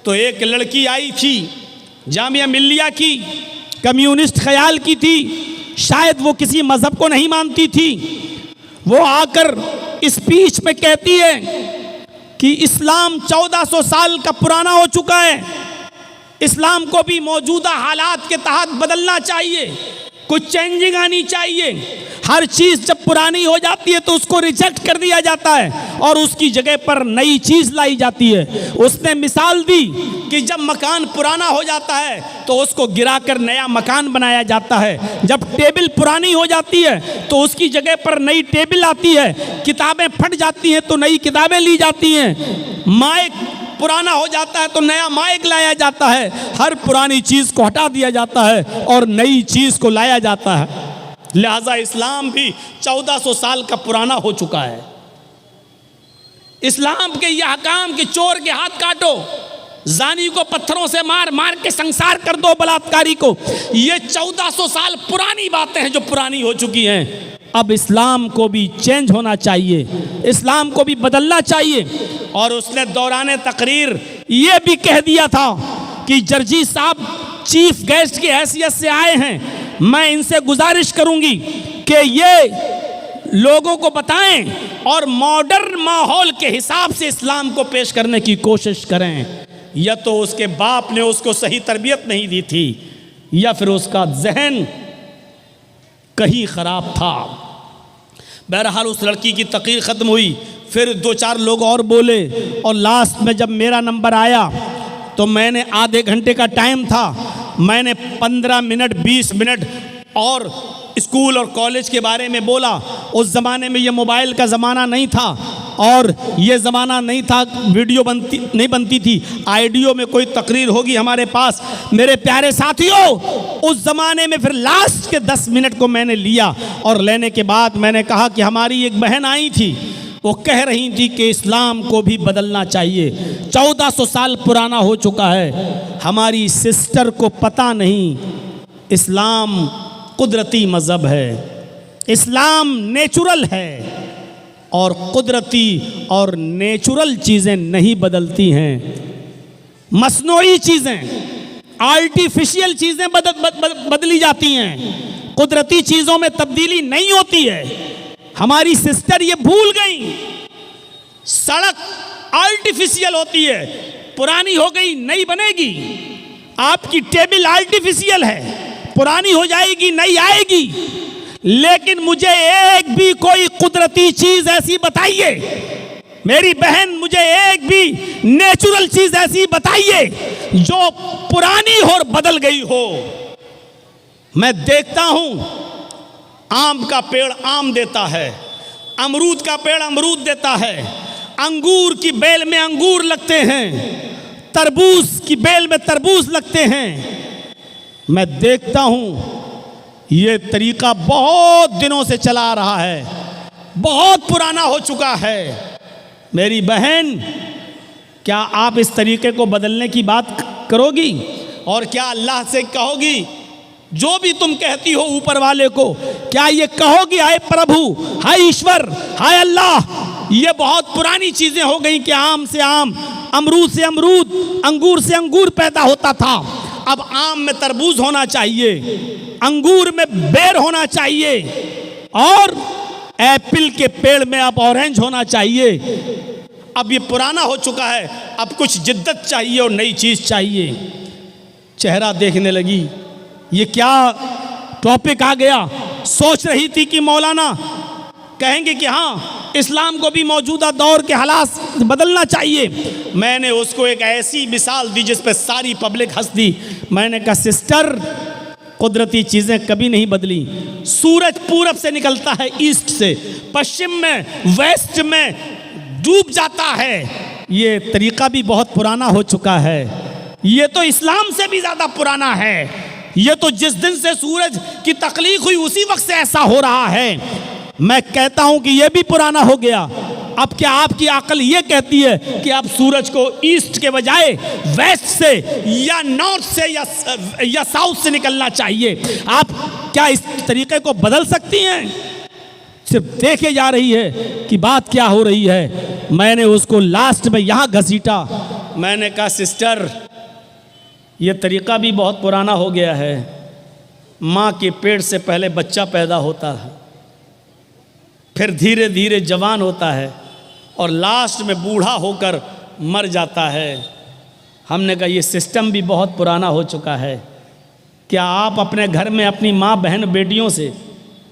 तो एक लड़की आई थी जामिया मिल्लिया की, कम्युनिस्ट ख्याल की थी, शायद वो किसी मजहब को नहीं मानती थी। वो आकर स्पीच में कहती है कि इस्लाम 1400 साल का पुराना हो चुका है, इस्लाम को भी मौजूदा हालात के तहत बदलना चाहिए, कुछ चेंजिंग आनी चाहिए। हर चीज़ जब पुरानी हो जाती है तो उसको रिजेक्ट कर दिया जाता है और उसकी जगह पर नई चीज़ लाई जाती है। उसने मिसाल दी कि जब मकान पुराना हो जाता है तो उसको गिराकर नया मकान बनाया जाता है, जब टेबल पुरानी हो जाती है तो उसकी जगह पर नई टेबल आती है, किताबें फट जाती हैं तो नई किताबें ली जाती हैं, माइक पुराना हो जाता है तो नया माइक लाया जाता है। हर पुरानी चीज़ को हटा दिया जाता है और नई चीज़ को लाया जाता है। लिहाजा इस्लाम भी 1400 साल का पुराना हो चुका है। इस्लाम के यह हकाम कि चोर के हाथ काटो, जानी को पत्थरों से मार मार के संसार कर दो, बलात्कारी को, ये 1400 साल पुरानी बातें हैं जो पुरानी हो चुकी हैं। अब इस्लाम को भी चेंज होना चाहिए, इस्लाम को भी बदलना चाहिए। और उसने दौरान तकरीर ये भी कह दिया था कि जर्जी साहब चीफ गेस्ट की हैसियत से आए हैं, मैं इनसे गुजारिश करूंगी कि ये लोगों को बताएं और मॉडर्न माहौल के हिसाब से इस्लाम को पेश करने की कोशिश करें। या तो उसके बाप ने उसको सही तरबियत नहीं दी थी या फिर उसका जहन कहीं ख़राब था। बहरहाल उस लड़की की तकरीर ख़त्म हुई, फिर 2-4 लोग और बोले और लास्ट में जब मेरा नंबर आया तो मैंने आधे घंटे का टाइम था, मैंने 15 मिनट 20 मिनट और स्कूल और कॉलेज के बारे में बोला। उस ज़माने में ये मोबाइल का ज़माना नहीं था और ये ज़माना नहीं था वीडियो नहीं बनती थी, आइडियो में कोई तकरीर होगी हमारे पास। मेरे प्यारे साथियों, उस ज़माने में फिर लास्ट के 10 मिनट को मैंने लिया और लेने के बाद मैंने कहा कि हमारी एक बहन आई थी, वो कह रही थी कि इस्लाम को भी बदलना चाहिए, 1400 साल पुराना हो चुका है। हमारी सिस्टर को पता नहीं इस्लाम कुदरती मज़हब है, इस्लाम नेचुरल है और कुदरती और नेचुरल चीज़ें नहीं बदलती हैं। मसनूई चीज़ें, आर्टिफिशियल चीज़ें बदली जाती हैं, कुदरती चीज़ों में तब्दीली नहीं होती है। हमारी सिस्टर ये भूल गई, सड़क आर्टिफिशियल होती है, पुरानी हो गई नई बनेगी। आपकी टेबल आर्टिफिशियल है, पुरानी हो जाएगी नई आएगी। लेकिन मुझे एक भी कोई कुदरती चीज ऐसी बताइए, मेरी बहन, मुझे एक भी नेचुरल चीज ऐसी बताइए जो पुरानी और बदल गई हो। मैं देखता हूं आम का पेड़ आम देता है, अमरूद का पेड़ अमरूद देता है, अंगूर की बेल में अंगूर लगते हैं, तरबूज की बेल में तरबूज लगते हैं। मैं देखता हूं ये तरीका बहुत दिनों से चला आ रहा है, बहुत पुराना हो चुका है। मेरी बहन, क्या आप इस तरीके को बदलने की बात करोगी और क्या अल्लाह से कहोगी, जो भी तुम कहती हो ऊपर वाले को, क्या ये कहोगी हाय प्रभु, हाय ईश्वर, हाय अल्लाह, ये बहुत पुरानी चीजें हो गई कि आम से आम, अमरूद से अमरूद, अंगूर से अंगूर पैदा होता था, अब आम में तरबूज होना चाहिए, अंगूर में बेर होना चाहिए और एप्पल के पेड़ में अब ऑरेंज होना चाहिए। अब ये पुराना हो चुका है, अब कुछ जिद्दत चाहिए और नई चीज़ चाहिए। चेहरा देखने लगी, ये क्या टॉपिक आ गया। सोच रही थी कि मौलाना कहेंगे कि हाँ, इस्लाम को भी मौजूदा दौर के हालात बदलना चाहिए। मैंने उसको एक ऐसी मिसाल दी जिस पे सारी पब्लिक हंस दी। मैंने कहा सिस्टर, कुदरती चीज़ें कभी नहीं बदली। सूरज पूरब से निकलता है, ईस्ट से, पश्चिम में, वेस्ट में डूब जाता है। ये तरीका भी बहुत पुराना हो चुका है। ये तो इस्लाम से भी ज़्यादा पुराना है। ये तो जिस दिन से सूरज की तख्लीक हुई उसी वक्त से ऐसा हो रहा है। मैं कहता हूं कि यह भी पुराना हो गया। अब क्या आपकी अकल ये कहती है कि आप सूरज को ईस्ट के बजाय वेस्ट से या नॉर्थ से या साउथ से निकलना चाहिए? आप क्या इस तरीके को बदल सकती हैं? सिर्फ देखे जा रही है कि बात क्या हो रही है। मैंने उसको लास्ट में यहाँ घसीटा मैंने कहा सिस्टर, ये तरीक़ा भी बहुत पुराना हो गया है। माँ के पेट से पहले बच्चा पैदा होता है, फिर धीरे धीरे जवान होता है और लास्ट में बूढ़ा होकर मर जाता है। हमने कहा ये सिस्टम भी बहुत पुराना हो चुका है। क्या आप अपने घर में अपनी माँ बहन बेटियों से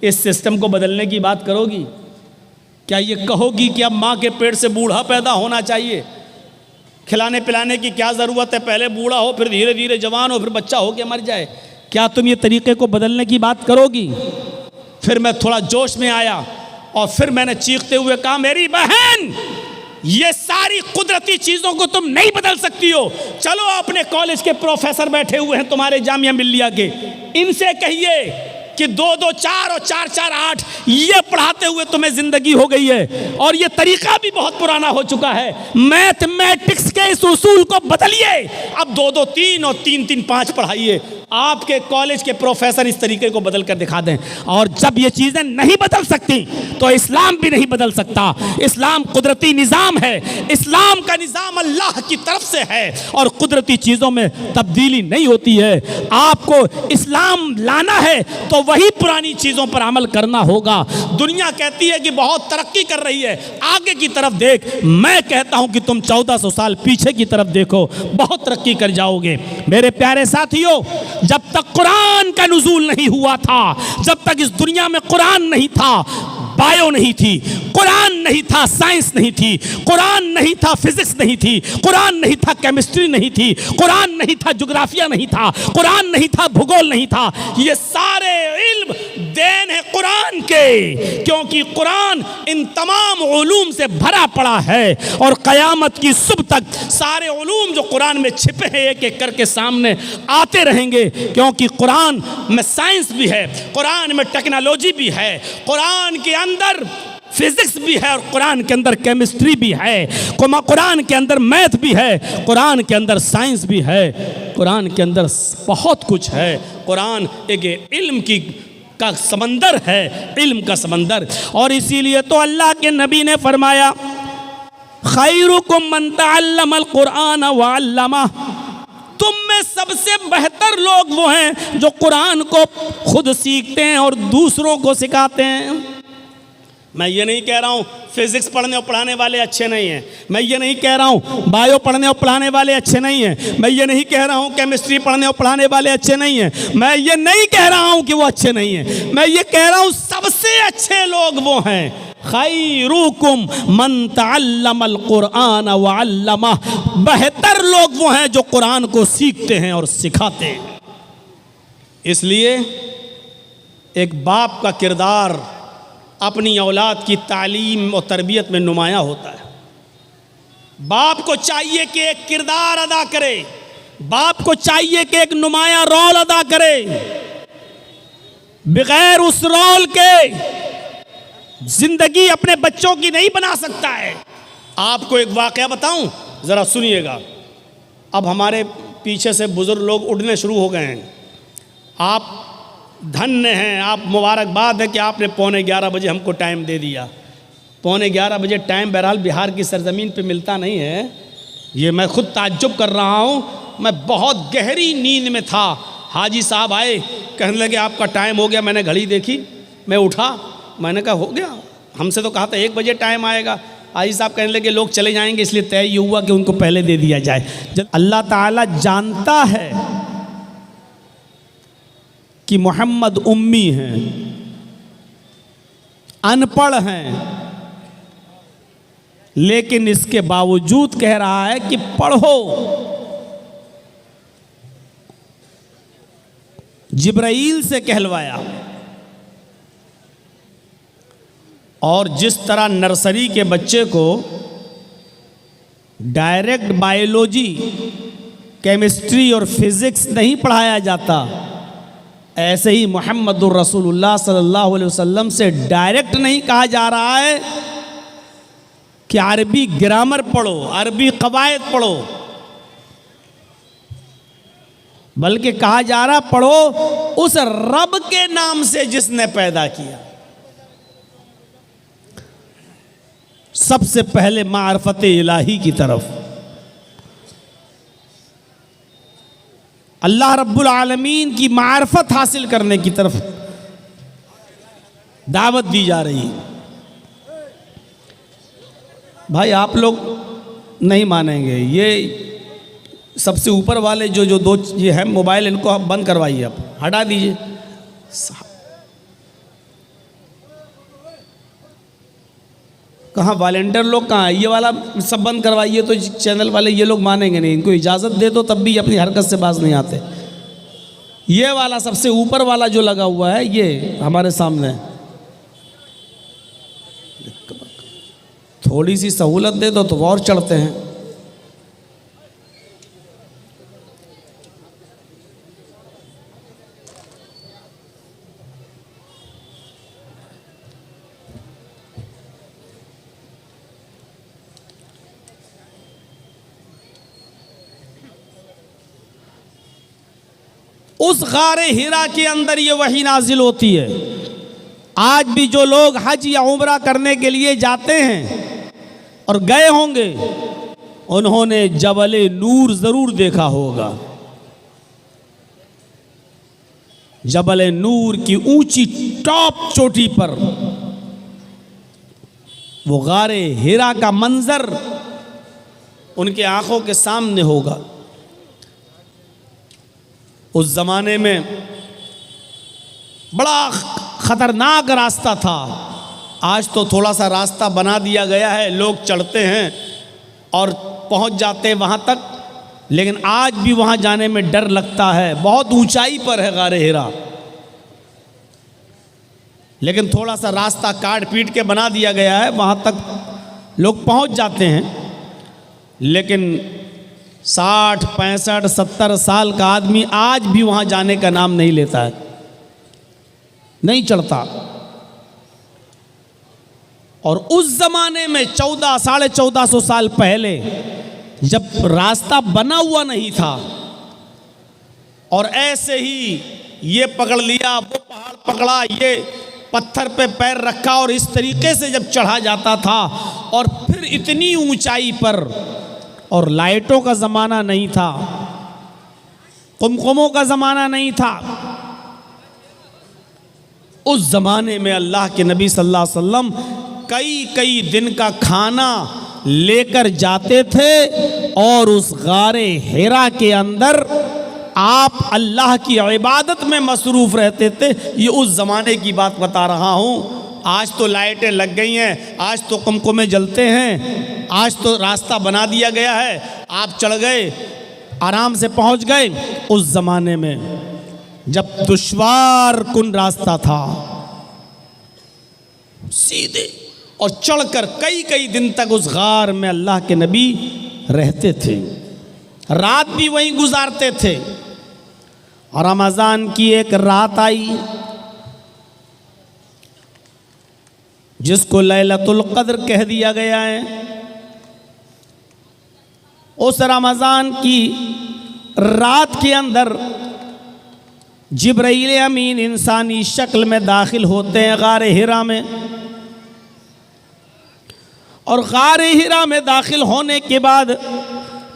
इस सिस्टम को बदलने की बात करोगी? क्या ये कहोगी कि अब माँ के पेट से बूढ़ा पैदा होना चाहिए? खिलाने पिलाने की क्या ज़रूरत है? पहले बूढ़ा हो, फिर धीरे धीरे जवान हो, फिर बच्चा हो के मर जाए। क्या तुम ये तरीक़े को बदलने की बात करोगी? फिर मैं थोड़ा जोश में आया और फिर मैंने चीखते हुए कहा, मेरी बहन, ये सारी कुदरती चीज़ों को तुम नहीं बदल सकती हो। चलो अपने कॉलेज के प्रोफेसर बैठे हुए हैं तुम्हारे जामिया मिल्लिया के, इनसे कहिए कि 2-2 4 और 4-4 8 ये पढ़ाते हुए तुम्हें ज़िंदगी हो गई है। और ये तरीक़ा भी बहुत पुराना हो चुका है। मैथमेटिक्स के इस उसूल को बदलिए। अब 2-2 3 और 3-3 5 पढ़ाइए। आपके कॉलेज के प्रोफेसर इस तरीके को बदल कर दिखा दें। और जब ये चीज़ें नहीं बदल सकती तो इस्लाम भी नहीं बदल सकता। इस्लाम कुदरती निज़ाम है। इस्लाम का निज़ाम अल्लाह की तरफ से है और कुदरती चीज़ों में तब्दीली नहीं होती है। आपको इस्लाम लाना है तो वही पुरानी चीज़ों पर अमल करना होगा। दुनिया कहती है कि बहुत तरक्की कर रही है, आगे की तरफ देख। मैं कहता हूं कि तुम 1400 साल पीछे की तरफ देखो, बहुत तरक्की कर जाओगे। मेरे प्यारे साथियों, जब तक कुरान का नुज़ूल नहीं हुआ था, जब तक इस दुनिया में कुरान नहीं था, बायो नहीं थी, कुरान नहीं था, साइंस नहीं थी, कुरान नहीं था, फिजिक्स नहीं थी, कुरान नहीं था, केमिस्ट्री नहीं थी, कुरान नहीं था, ज्योग्राफिया नहीं था, कुरान नहीं था, भूगोल नहीं था। ये सारे इल्म देन है कुरान के, क्योंकि कुरान इन तमाम उलूम से भरा पड़ा है और क़यामत की सुबह तक सारे उलूम जो कुरान में छिपे हैं एक एक करके सामने आते रहेंगे। क्योंकि कुरान में साइंस भी है, कुरान में टेक्नोलॉजी भी है, कुरान के अंदर फिजिक्स भी है और कुरान के अंदर केमिस्ट्री भी है, कुरान के अंदर मैथ भी है, कुरान के अंदर साइंस भी है, कुरान के अंदर बहुत कुछ है। कुरान एक इल्म का समंदर है, इल्म का समंदर। और इसीलिए तो अल्लाह के नबी ने फरमाया, खैरुकुम मन तअल्लमल कुरान व अल्लमा, तुम में सबसे बेहतर लोग वो हैं जो कुरान को खुद सीखते हैं और दूसरों को सिखाते हैं। मैं ये नहीं कह रहा हूँ फिजिक्स पढ़ने और पढ़ाने वाले अच्छे नहीं हैं, मैं ये नहीं कह रहा हूँ बायो पढ़ने और पढ़ाने वाले अच्छे नहीं हैं, मैं ये नहीं कह रहा हूँ केमिस्ट्री पढ़ने और पढ़ाने वाले अच्छे नहीं हैं, मैं ये नहीं कह रहा हूँ कि वो अच्छे नहीं हैं, मैं ये कह रहा हूँ सबसे अच्छे लोग वो हैं। खैरुकुम मन तअल्लमल कुरान व अल्लमा, बेहतर लोग वो हैं जो कुरान को सीखते हैं और सिखाते हैं। इसलिए एक बाप का किरदार अपनी औलाद की तालीम और तरबियत में नुमाया होता है। बाप को चाहिए कि एक किरदार अदा करे, बाप को चाहिए कि एक नुमाया रोल अदा करे। बगैर उस रोल के जिंदगी अपने बच्चों की नहीं बना सकता है। आपको एक वाकया बताऊं, ज़रा सुनिएगा। अब हमारे पीछे से बुजुर्ग लोग उठने शुरू हो गए हैं। आप धन्य हैं, आप मुबारकबाद है कि आपने 11:15 बजे हमको टाइम दे दिया। 11:15 बजे टाइम बहरहाल बिहार की सरजमीन पे मिलता नहीं है। ये मैं खुद ताज्जुब कर रहा हूँ। मैं बहुत गहरी नींद में था, हाजी साहब आए, कहने लगे आपका टाइम हो गया। मैंने घड़ी देखी, मैं उठा, मैंने कहा हो गया, हमसे तो कहा था 1 बजे टाइम आएगा। हाजी साहब कहने लगे लोग चले जाएंगे, इसलिए तय ये हुआ कि उनको पहले दे दिया जाए। जब अल्लाह ताला जानता है कि मोहम्मद उम्मी हैं, अनपढ़ हैं, लेकिन इसके बावजूद कह रहा है कि पढ़ो। जिब्राईल से कहलवाया। और जिस तरह नर्सरी के बच्चे को डायरेक्ट बायोलॉजी, केमिस्ट्री और फिजिक्स नहीं पढ़ाया जाता, ऐसे ही मुहम्मदुर रसूलुल्लाह सल्लल्लाहु अलैहि वसल्लम से डायरेक्ट नहीं कहा जा रहा है कि अरबी ग्रामर पढ़ो, अरबी कवायद पढ़ो, बल्कि कहा जा रहा पढ़ो उस रब के नाम से जिसने पैदा किया। सबसे पहले मारफत इलाही की तरफ। अल्लाह रब्बुल आलमीन की मार्फत हासिल करने की तरफ दावत दी जा रही है। भाई आप लोग नहीं मानेंगे, ये सबसे ऊपर वाले जो दो ये है मोबाइल, इनको आप बंद करवाइए, आप हटा दीजिए। कहाँ वॉलेंटियर लोग कहाँ है? ये वाला सब बंद करवाइए तो चैनल वाले ये लोग मानेंगे नहीं। इनको इजाज़त दे दो तब भी अपनी हरकत से बाज नहीं आते। ये वाला सबसे ऊपर वाला जो लगा हुआ है ये हमारे सामने, थोड़ी सी सहूलत दे दो तो और चढ़ते हैं। उस गारे हिरा के अंदर ये वही नाजिल होती है। आज भी जो लोग हज या उम्रा करने के लिए जाते हैं और गए होंगे, उन्होंने जबल नूर जरूर देखा होगा। जबल नूर की ऊंची टॉप चोटी पर वो गारे हिरा का मंजर उनके आंखों के सामने होगा। उस जमाने में बड़ा खतरनाक रास्ता था। आज तो थोड़ा सा रास्ता बना दिया गया है, लोग चढ़ते हैं और पहुंच जाते हैं वहां तक, लेकिन आज भी वहां जाने में डर लगता है। बहुत ऊंचाई पर है गारे हिरा, लेकिन थोड़ा सा रास्ता काट पीट के बना दिया गया है, वहां तक लोग पहुंच जाते हैं। लेकिन 60, 65, 70 साल का आदमी आज भी वहां जाने का नाम नहीं लेता है, नहीं चढ़ता। और उस जमाने में 1400-1450 साल पहले जब रास्ता बना हुआ नहीं था और ऐसे ही ये पकड़ लिया, वो पहाड़ पकड़ा, ये पत्थर पे पैर रखा और इस तरीके से जब चढ़ा जाता था, और फिर इतनी ऊंचाई पर, और लाइटों का ज़माना नहीं था, कुमकुमों का ज़माना नहीं था। उस ज़माने में अल्लाह के नबी सल्लल्लाहु अलैहि वसल्लम कई दिन का खाना लेकर जाते थे और उस गारे हिरा के अंदर आप अल्लाह की इबादत में मसरूफ़ रहते थे। ये उस ज़माने की बात बता रहा हूँ। आज तो लाइटें लग गई हैं, आज तो कुमकुमे जलते हैं, आज तो रास्ता बना दिया गया है, आप चढ़ गए, आराम से पहुँच गए। उस ज़माने में जब दुश्वार कुन रास्ता था, सीधे और चढ़कर कई दिन तक उस गार में अल्लाह के नबी रहते थे, रात भी वहीं गुजारते थे। और रमज़ान की एक रात आई जिसको लैलतुल क़द्र कह दिया गया है। उस रमज़ान की रात के अंदर जिब्राईल अमीन इंसानी शक्ल में दाखिल होते हैं गारे हिरा में, और गारे हिरा में दाखिल होने के बाद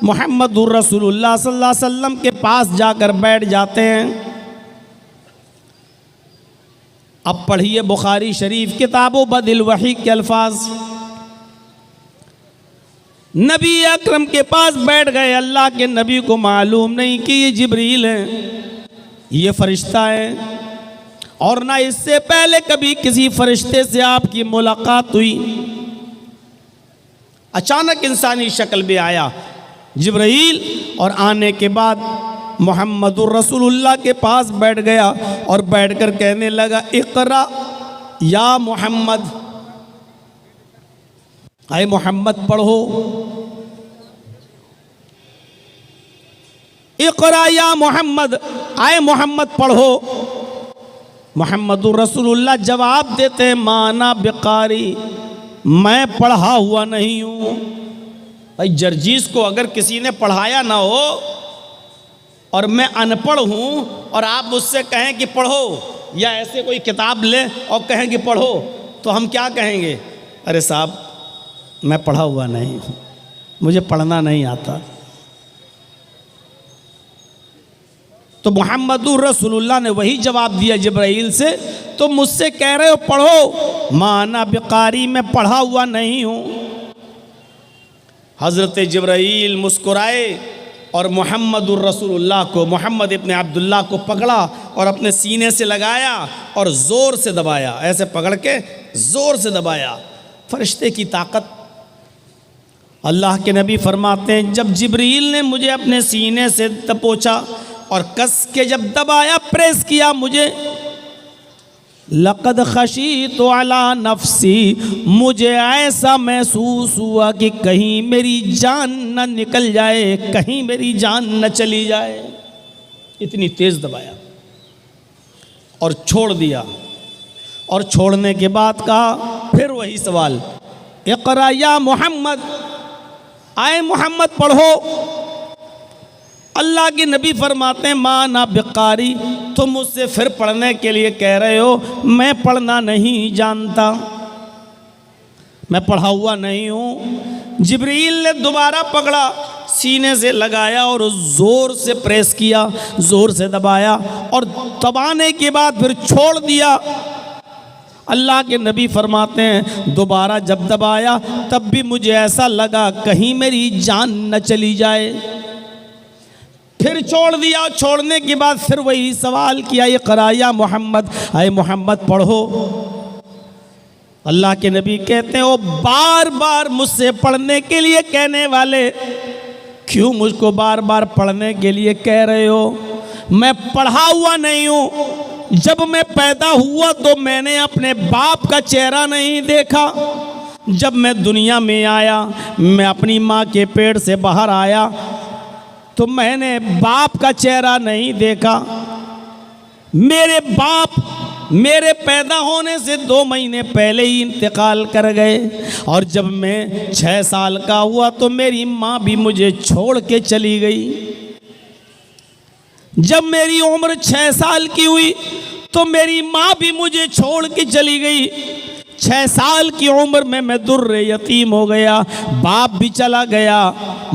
मुहम्मदुर रसूलुल्लाह सल्लल्लाहु अलैहि वसल्लम के पास जाकर बैठ जाते हैं। अब पढ़िए बुखारी शरीफ किताबो बदिल वही के अल्फाज। नबी अकरम के पास बैठ गए। अल्लाह के नबी को मालूम नहीं कि ये जिब्रील है, ये फरिश्ता है, और ना इससे पहले कभी किसी फरिश्ते से आपकी मुलाकात हुई। अचानक इंसानी शक्ल में आया जिब्रील, और आने के बाद मुहम्मदुर रसूलुल्लाह के पास बैठ गया और बैठकर कहने लगा, इक़रा या मोहम्मद, आए मोहम्मद पढ़ो, इक़रा या मोहम्मद, आए मोहम्मद पढ़ो। मुहम्मदुर रसूलुल्लाह जवाब देते हैं, माना बिकारी, मैं पढ़ा हुआ नहीं हूँ। भाई जर्जीस को अगर किसी ने पढ़ाया ना हो और मैं अनपढ़ हूँ और आप मुझसे कहें कि पढ़ो, या ऐसे कोई किताब ले और कहें कि पढ़ो, तो हम क्या कहेंगे? अरे साहब मैं पढ़ा हुआ नहीं हूँ, मुझे पढ़ना नहीं आता। तो मुहम्मदुर रसूलुल्लाह ने वही जवाब दिया जिब्राइल से, तो मुझसे कह रहे हो पढ़ो, माना बिकारी, मैं पढ़ा हुआ नहीं हूँ। हज़रत जिब्राइल मुस्कुराए और मुहम्मदुर रसूलुल्लाह को, मोहम्मद इब्ने अब्दुल्लाह को पकड़ा और अपने सीने से लगाया और ज़ोर से दबाया, ऐसे पकड़ के ज़ोर से दबाया। फरिश्ते की ताकत। अल्लाह के नबी फरमाते हैं, जब जिब्रील ने मुझे अपने सीने से दबोचा और कस के जब दबाया, प्रेस किया मुझे, लक़द खशीतु अला नफ्सी, मुझे ऐसा महसूस हुआ कि कहीं मेरी जान न निकल जाए, कहीं मेरी जान न चली जाए। इतनी तेज़ दबाया और छोड़ दिया। और छोड़ने के बाद कहा, फिर वही सवाल, इक़रा या मोहम्मद, आए मोहम्मद पढ़ो। अल्लाह के नबी फरमाते हैं, माना बिकारी, तुम मुझसे फिर पढ़ने के लिए कह रहे हो, मैं पढ़ना नहीं जानता, मैं पढ़ा हुआ नहीं हूँ। जिब्रील ने दोबारा पकड़ा, सीने से लगाया और ज़ोर से प्रेस किया, ज़ोर से दबाया और दबाने के बाद फिर छोड़ दिया। अल्लाह के नबी फरमाते हैं, दोबारा जब दबाया तब भी मुझे ऐसा लगा कहीं मेरी जान न चली जाए। फिर छोड़ दिया। छोड़ने के बाद फिर वही सवाल किया, इक़रा या मोहम्मद, आए मोहम्मद पढ़ो। अल्लाह के नबी कहते हैं, ओ बार बार मुझसे पढ़ने के लिए कहने वाले, क्यों मुझको बार बार पढ़ने के लिए कह रहे हो? मैं पढ़ा हुआ नहीं हूँ। जब मैं पैदा हुआ तो मैंने अपने बाप का चेहरा नहीं देखा। जब मैं दुनिया में आया, मैं अपनी माँ के पेट से बाहर आया तो मैंने बाप का चेहरा नहीं देखा। मेरे बाप मेरे पैदा होने से 2 महीने पहले ही इंतकाल कर गए और जब मैं 6 साल का हुआ तो मेरी माँ भी मुझे छोड़ के चली गई। जब मेरी उम्र 6 साल की हुई तो मेरी माँ भी मुझे छोड़ के चली गई। 6 साल की उम्र में मैं दुर्रे यतीम हो गया। बाप भी चला गया,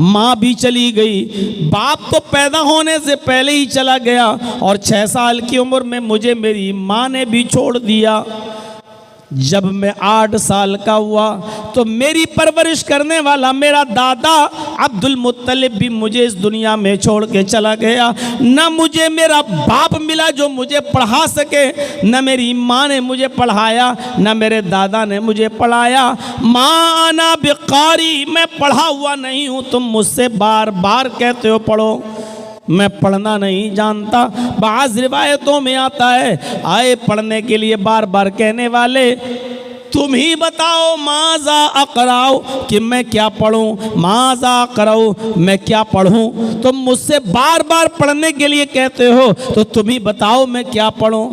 माँ भी चली गई। बाप तो पैदा होने से पहले ही चला गया और 6 साल की उम्र में मुझे मेरी माँ ने भी छोड़ दिया। जब मैं 8 साल का हुआ तो मेरी परवरिश करने वाला मेरा दादा अब्दुल मुत्तलिब भी मुझे इस दुनिया में छोड़ के चला गया। न मुझे मेरा बाप मिला जो मुझे पढ़ा सके, न मेरी माँ ने मुझे पढ़ाया, न मेरे दादा ने मुझे पढ़ाया। माँ आना बिकारी, मैं पढ़ा हुआ नहीं हूँ। तुम मुझसे बार बार कहते हो पढ़ो, मैं पढ़ना नहीं जानता। बाज़ रिवायतों में आता है, आए पढ़ने के लिए बार बार कहने वाले, तुम ही बताओ माज़ा अक़राओ, कि मैं क्या पढ़ूं, माज़ा अक़राओ, मैं क्या पढ़ूं। तुम मुझसे बार बार पढ़ने के लिए कहते हो तो तुम ही बताओ मैं क्या पढ़ूं।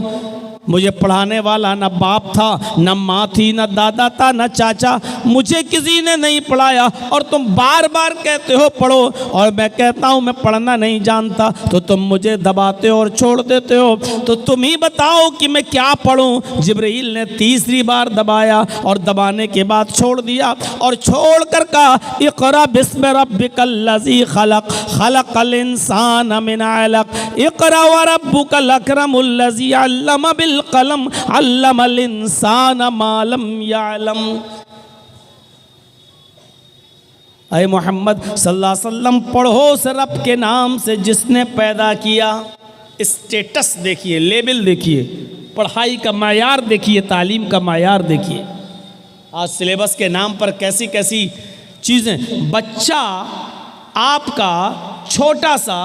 मुझे पढ़ाने वाला न बाप था, न माँ थी, न दादा था, न चाचा। मुझे किसी ने नहीं पढ़ाया और तुम बार बार कहते हो पढ़ो और मैं कहता हूँ मैं पढ़ना नहीं जानता तो तुम मुझे दबाते हो और छोड़ देते हो। तो तुम ही बताओ कि मैं क्या पढ़ूँ। जिब्रील ने 3री बार दबाया और दबाने के बाद छोड़ दिया और छोड़ कर कहा, इक़रा बिस्मि रब्बिकल लज़ी खलक़, खलक़ल इंसान मिन अलक़, इक़रा व रब्बुकल अकरमुल लज़ी अल्लम बिल कलम, अल्लमल इंसान मा लम यअलम। ऐ मोहम्मद सल्लल्लाहु अलैहि वसल्लम पढ़ो उस रब के नाम से जिसने पैदा किया। स्टेटस देखिए, लेवल देखिए, पढ़ाई का मायार देखिए, तालीम का मायार देखिए। आज सिलेबस के नाम पर कैसी कैसी चीज़ें। बच्चा आपका छोटा सा,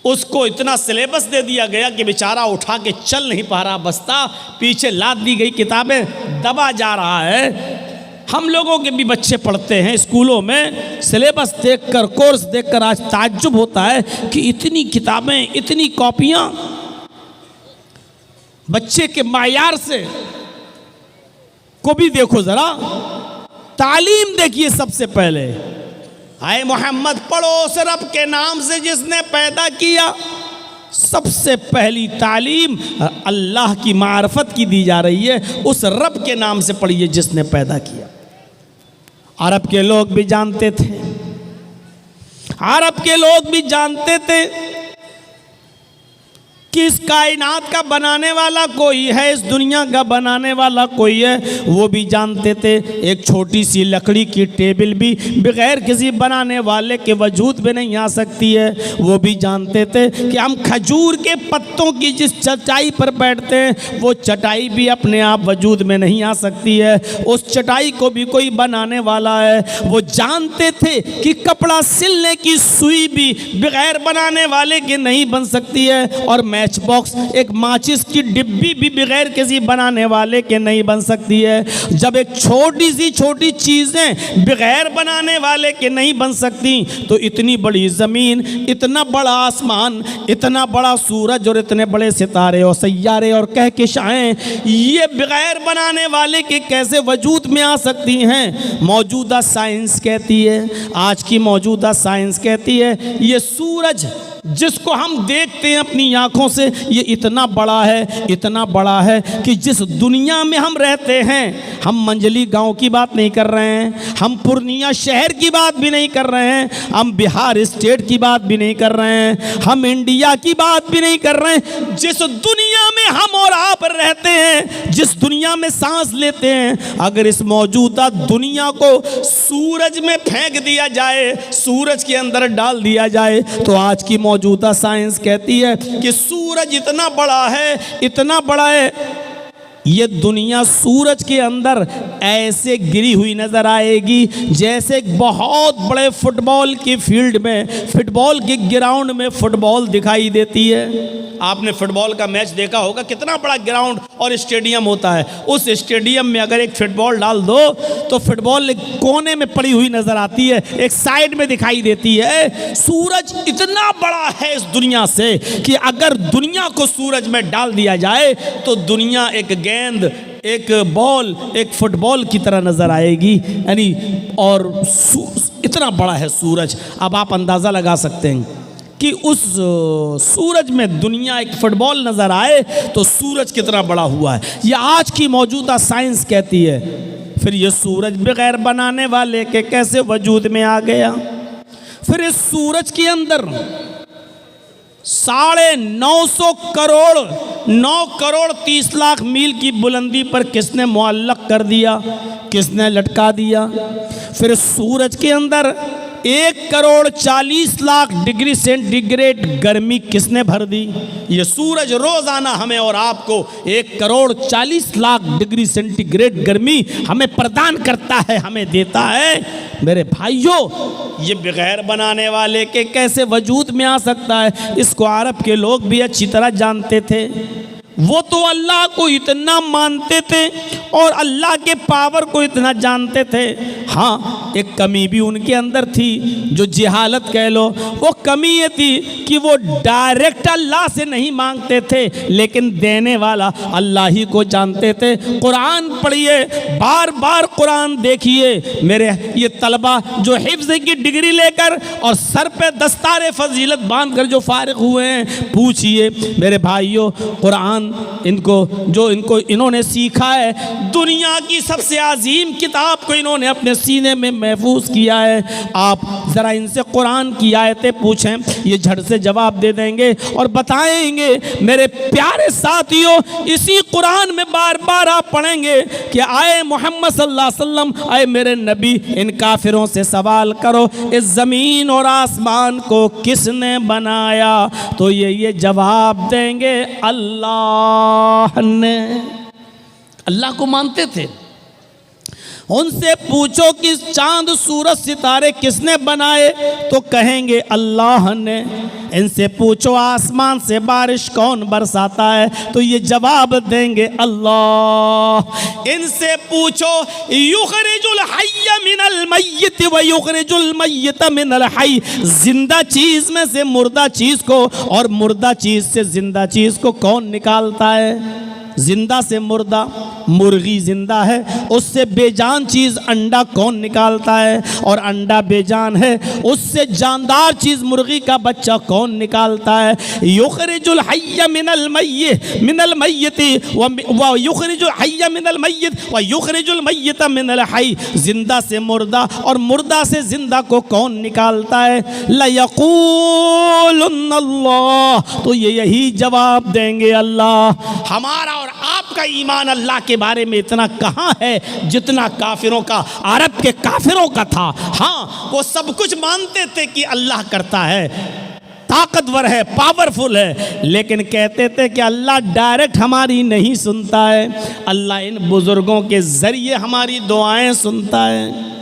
उसको इतना सिलेबस दे दिया गया कि बेचारा उठा के चल नहीं पा रहा, बस्ता पीछे लाद दी गई, किताबें दबा जा रहा है। हम लोगों के भी बच्चे पढ़ते हैं स्कूलों में, सिलेबस देखकर, कोर्स देखकर आज ताज्जुब होता है कि इतनी किताबें, इतनी कॉपियां। बच्चे के मायार से को भी देखो जरा, तालीम देखिए सबसे पहले। आए मोहम्मद पढ़ो उस रब के नाम से जिसने पैदा किया। सबसे पहली तालीम अल्लाह की मार्फत की दी जा रही है, उस रब के नाम से पढ़िए जिसने पैदा किया। अरब के लोग भी जानते थे, अरब के लोग भी जानते थे कि इस कायनात का बनाने वाला कोई है, इस दुनिया का बनाने वाला कोई है, वो भी जानते थे। एक छोटी सी लकड़ी की टेबल भी बगैर किसी बनाने वाले के वजूद में नहीं आ सकती है। वो भी जानते थे कि हम खजूर के पत्तों की जिस चटाई पर बैठते हैं वो चटाई भी अपने आप वजूद में नहीं आ सकती है, उस चटाई को भी कोई बनाने वाला है। वो जानते थे कि कपड़ा सिलने की सुई भी बगैर बनाने वाले के नहीं बन सकती है, और मैच बॉक्स, एक माचिस की डिब्बी भी बगैर किसी बनाने वाले के नहीं बन सकती है। जब एक छोटी सी छोटी चीज़ें बगैर बनाने वाले के नहीं बन सकती, तो इतनी बड़ी ज़मीन, इतना बड़ा आसमान, इतना बड़ा सूरज और इतने बड़े सितारे और सैयारे और कहकशाएं, ये बगैर बनाने वाले के कैसे वजूद में आ सकती हैं। मौजूदा साइंस कहती है, आज की मौजूदा साइंस कहती है, ये सूरज जिसको हम देखते हैं अपनी आँखों से, ये इतना बड़ा है, इतना बड़ा है कि जिस दुनिया में हम रहते हैं, हम मंजली गांव की बात नहीं कर रहे हैं, हम पूर्णिया शहर की बात भी नहीं कर रहे हैं, हम बिहार स्टेट की बात भी नहीं कर रहे हैं, हम इंडिया की बात भी नहीं कर रहे हैं। जिस दुनिया में हम और आप रहते हैं, जिस दुनिया में सांस लेते हैं, अगर इस मौजूदा दुनिया को सूरज में फेंक दिया जाए, सूरज के अंदर डाल दिया जाए, तो आज की मौजूदा साइंस कहती है कि सूरज इतना बड़ा है, इतना बड़ा है, ये दुनिया सूरज के अंदर ऐसे गिरी हुई नज़र आएगी जैसे एक बहुत बड़े फुटबॉल की फील्ड में, फुटबॉल के ग्राउंड में फुटबॉल दिखाई देती है। आपने फुटबॉल का मैच देखा होगा, कितना बड़ा ग्राउंड और स्टेडियम होता है। उस स्टेडियम में अगर एक फुटबॉल डाल दो तो फुटबॉल एक कोने में पड़ी हुई नज़र आती है, एक साइड में दिखाई देती है। सूरज इतना बड़ा है इस दुनिया से कि अगर दुनिया को सूरज में डाल दिया जाए तो दुनिया एक गेंद, एक बॉल, एक फुटबॉल की तरह नज़र आएगी, यानी और इतना बड़ा है सूरज। अब आप अंदाज़ा लगा सकते हैं कि उस सूरज में दुनिया एक फुटबॉल नज़र आए तो सूरज कितना बड़ा हुआ है। यह आज की मौजूदा साइंस कहती है। फिर ये सूरज बगैर बनाने वाले के कैसे वजूद में आ गया। फिर इस सूरज के अंदर 950 करोड़ 9 करोड़ 30 लाख मील की बुलंदी पर किसने मुअल्लक कर दिया, किसने लटका दिया। फिर सूरज के अंदर 1 करोड़ 40 लाख डिग्री सेंटीग्रेड गर्मी किसने भर दी। ये सूरज रोजाना हमें और आपको 1 करोड़ 40 लाख डिग्री सेंटीग्रेड गर्मी हमें प्रदान करता है, हमें देता है। मेरे भाइयों, ये बगैर बनाने वाले के कैसे वजूद में आ सकता है, इसको अरब के लोग भी अच्छी तरह जानते थे। वो तो अल्लाह को इतना मानते थे और अल्लाह के पावर को इतना जानते थे। हाँ, एक कमी भी उनके अंदर थी, जो जिहालत कह लो। वो कमी ये थी कि वो डायरेक्ट अल्लाह से नहीं मांगते थे, लेकिन देने वाला अल्लाह ही को जानते थे। कुरान पढ़िए, बार बार कुरान देखिए। मेरे ये तलबा जो हिफ्ज़ की डिग्री लेकर और सर पे दस्तारे फजीलत बांध कर जो फारिग हुए हैं, पूछिए मेरे भाइयों, कुरान इनको इन्होंने सीखा है। दुनिया की सबसे अजीम किताब को इन्होंने अपने सीने में महफूज किया है। आप ज़रा इनसे कुरान की आयतें पूछें, ये झट से जवाब दे देंगे और बताएंगे। मेरे प्यारे साथियों, इसी कुरान में बार बार आप पढ़ेंगे कि आए मोहम्मद सल्लल्लाहु अलैहि वसल्लम, आए मेरे नबी, इन काफिरों से सवाल करो, इस ज़मीन और आसमान को किसने बनाया, तो ये जवाब देंगे अल्लाह ने। अल्लाह को मानते थे। उनसे पूछो कि चांद सूरज सितारे किसने बनाए, तो कहेंगे अल्लाह ने। इनसे पूछो आसमान से बारिश कौन बरसाता है, तो ये जवाब देंगे अल्लाह। इनसे पूछो युखरिजुल हय्य मिनल मय्यत व युखरिजुल मय्यत मिनल हय्य, जिंदा चीज में से मुर्दा चीज को और मुर्दा चीज से जिंदा चीज को कौन निकालता है। जिंदा से मुर्दा, मुर्गी जिंदा है, उससे बेजान चीज़ अंडा कौन निकालता है, और अंडा बेजान है, उससे जानदार चीज़ मुर्गी का बच्चा कौन निकालता है। युखरिजुल हय्य मिनल मय्यति व युखरिजुल हय्य मिनल मय्यत व युखरिजुल मय्यत मिनल हय्य, जिंदा से मुर्दा और मुर्दा से जिंदा को कौन निकालता है। लयक़ूलुन्ना लयक़ूलुन्नल्लाह, तो ये यही जवाब देंगे अल्लाह। हमारा और आपका ईमान अल्लाह के बारे में इतना कहाँ है जितना काफिरों का, अरब के काफिरों का था। हाँ, वो सब कुछ मानते थे कि अल्लाह करता है, ताकतवर है, पावरफुल है, लेकिन कहते थे कि अल्लाह डायरेक्ट हमारी नहीं सुनता है, अल्लाह इन बुजुर्गों के जरिए हमारी दुआएं सुनता है।